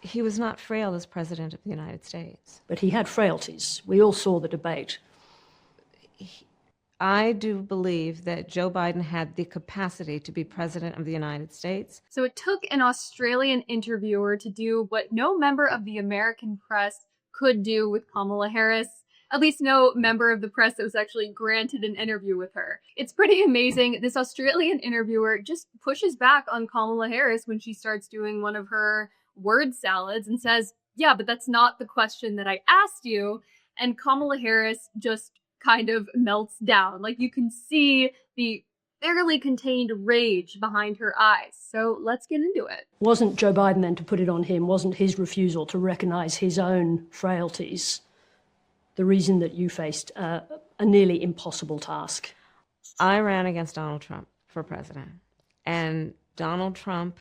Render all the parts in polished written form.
He was not frail as President of the United States. But he had frailties. We all saw the debate. I do believe that Joe Biden had the capacity to be President of the United States. So it took an Australian interviewer to do what no member of the American press could do with Kamala Harris. At least no member of the press that was actually granted an interview with her. It's pretty amazing. This Australian interviewer just pushes back on Kamala Harris when she starts doing one of her word salads and says, yeah, but that's not the question that I asked you. And Kamala Harris just kind of melts down. Like, you can see the fairly contained rage behind her eyes. So let's get into it. Wasn't Joe Biden then, to put it on him, wasn't his refusal to recognize his own frailties the reason that you faced a nearly impossible task? I ran against Donald Trump for president, and Donald Trump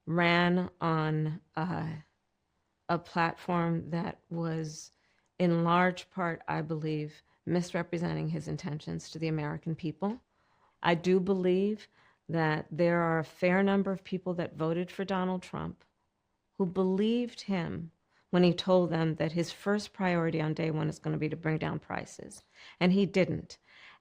ran on a platform that was in large part, I believe, misrepresenting his intentions to the American people. I do believe that there are a fair number of people that voted for Donald Trump who believed him when he told them that his first priority on day one is going to be to bring down prices. And he didn't.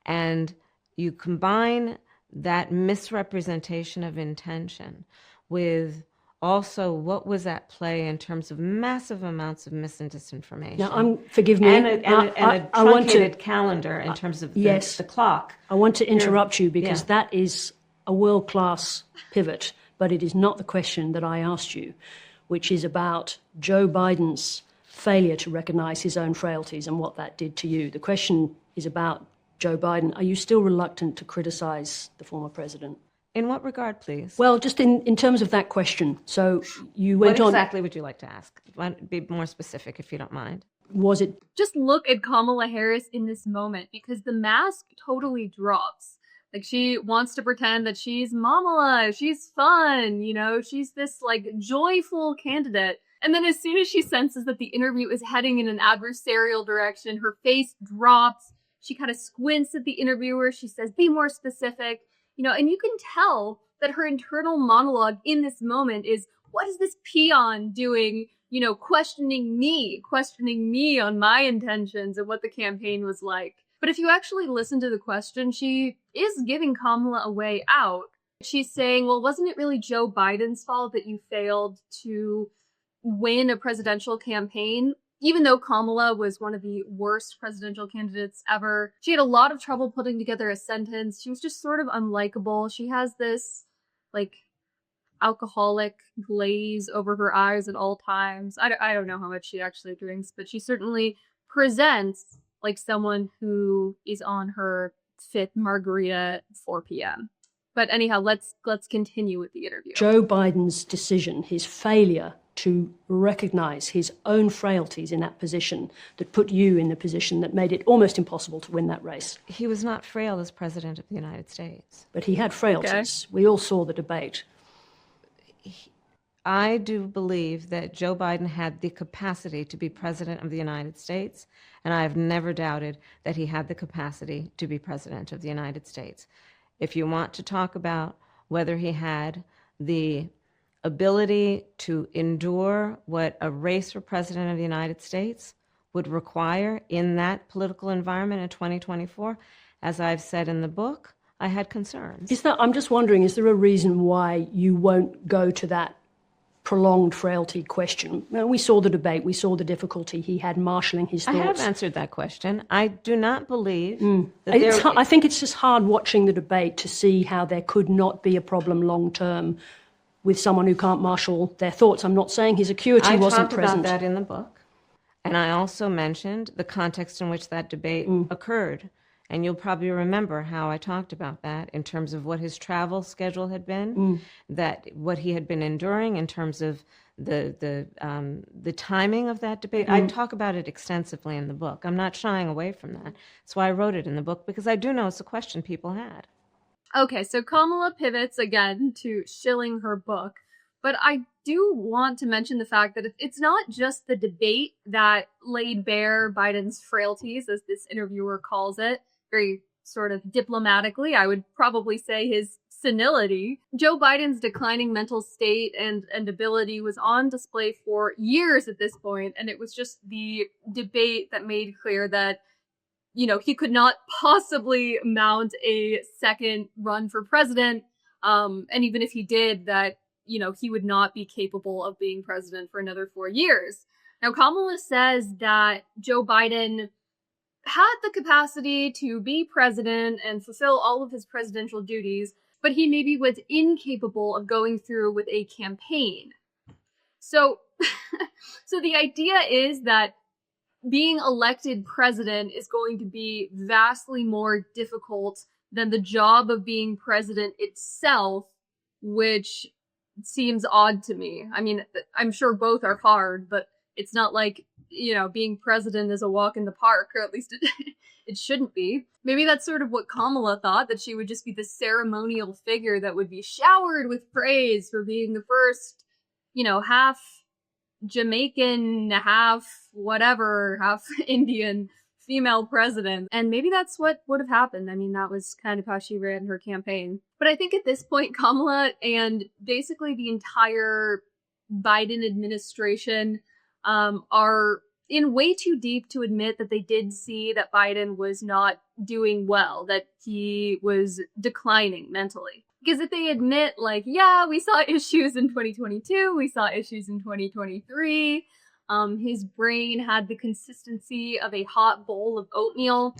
And you combine that misrepresentation of intention with also what was at play in terms of massive amounts of mis and disinformation. Now, forgive me. And a truncated calendar in terms of the clock. I want to interrupt you because that is a world-class pivot, but it is not the question that I asked you, which is about Joe Biden's failure to recognize his own frailties and what that did to you. The question is about Joe Biden. Are you still reluctant to criticize the former president? In what regard, please? Well, just in terms of that question. So you went on... What exactly would you like to ask? Be more specific, if you don't mind. Was it... Just look at Kamala Harris in this moment, because the mask totally drops. Like, she wants to pretend that she's Mamala, she's fun, you know, she's this, like, joyful candidate. And then as soon as she senses that the interview is heading in an adversarial direction, her face drops. She kind of squints at the interviewer. She says, be more specific. You know, and you can tell that her internal monologue in this moment is, what is this peon doing, you know, questioning me on my intentions and what the campaign was like. But if you actually listen to the question, she is giving Kamala a way out. She's saying, well, wasn't it really Joe Biden's fault that you failed to win a presidential campaign? Even though Kamala was one of the worst presidential candidates ever, she had a lot of trouble putting together a sentence. She was just sort of unlikable. She has this, like, alcoholic glaze over her eyes at all times. I don't know how much she actually drinks, but she certainly presents like someone who is on her fifth margarita at 4 p.m. But anyhow, let's continue with the interview. Joe Biden's decision, his failure to recognize his own frailties in that position that put you in the position that made it almost impossible to win that race. He was not frail as President of the United States. But he had frailties. Okay. We all saw the debate. I do believe that Joe Biden had the capacity to be President of the United States, and I have never doubted that he had the capacity to be President of the United States. If you want to talk about whether he had the ability to endure what a race for President of the United States would require in that political environment in 2024, as I've said in the book, I had concerns. I'm just wondering, is there a reason why you won't go to that prolonged frailty question? We saw the debate, we saw the difficulty he had marshalling his thoughts. I have answered that question. I do not believe I think it's just hard watching the debate to see how there could not be a problem long term with someone who can't marshal their thoughts. I'm not saying his acuity wasn't present. I talked about that in the book. And I also mentioned the context in which that debate occurred. And you'll probably remember how I talked about that in terms of what his travel schedule had been, that what he had been enduring in terms of the timing of that debate. I talk about it extensively in the book. I'm not shying away from that. That's why I wrote it in the book, because I do know it's a question people had. Okay, so Kamala pivots again to shilling her book, but I do want to mention the fact that it's not just the debate that laid bare Biden's frailties, as this interviewer calls it, very sort of diplomatically. I would probably say his senility. Joe Biden's declining mental state and ability was on display for years at this point, and it was just the debate that made clear that, you know, he could not possibly mount a second run for president, and even if he did, that, you know, he would not be capable of being president for another 4 years. Now, Kamala says that Joe Biden had the capacity to be president and fulfill all of his presidential duties, but he maybe was incapable of going through with a campaign. So, so the idea is that being elected president is going to be vastly more difficult than the job of being president itself, which seems odd to me. I mean, I'm sure both are hard, but it's not like, you know, being president is a walk in the park, or at least it shouldn't be. Maybe that's sort of what Kamala thought, that she would just be this ceremonial figure that would be showered with praise for being the first, you know, half Jamaican, half whatever, half Indian female president. And maybe that's what would have happened. I mean, that was kind of how she ran her campaign. But I think at this point, Kamala and basically the entire Biden administration are in way too deep to admit that they did see that Biden was not doing well, that he was declining mentally. Because if they admit, like, yeah, we saw issues in 2022, we saw issues in 2023, his brain had the consistency of a hot bowl of oatmeal,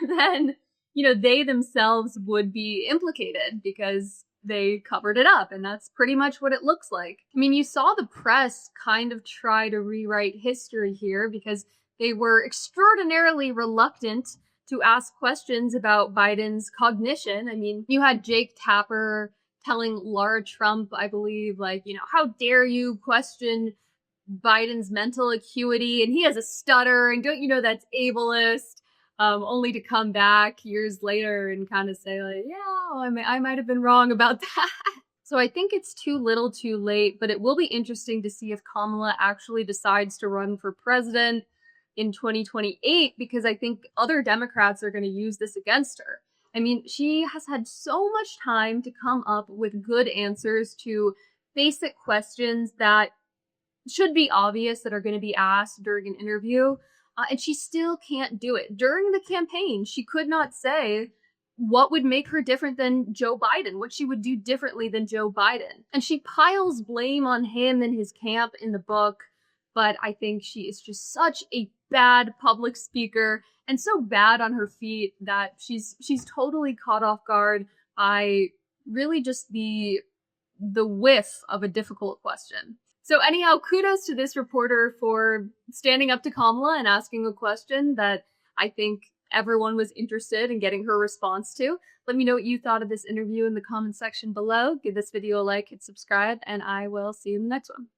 then, you know, they themselves would be implicated because they covered it up, and that's pretty much what it looks like. I mean, you saw the press kind of try to rewrite history here because they were extraordinarily reluctant to ask questions about Biden's cognition. I mean, you had Jake Tapper telling Laura Trump, I believe, like, you know, how dare you question Biden's mental acuity, and he has a stutter, and don't you know that's ableist? Only to come back years later and kind of say, like, yeah, I might have been wrong about that. So I think it's too little too late, but it will be interesting to see if Kamala actually decides to run for president in 2028, because I think other Democrats are going to use this against her. I mean, she has had so much time to come up with good answers to basic questions that should be obvious that are going to be asked during an interview. And she still can't do it. During the campaign, she could not say what would make her different than Joe Biden, what she would do differently than Joe Biden. And she piles blame on him and his camp in the book, but I think she is just such a bad public speaker and so bad on her feet that she's totally caught off guard by really just the whiff of a difficult question. So anyhow, kudos to this reporter for standing up to Kamala and asking a question that I think everyone was interested in getting her response to. Let me know what you thought of this interview in the comment section below. Give this video a like, hit subscribe, and I will see you in the next one.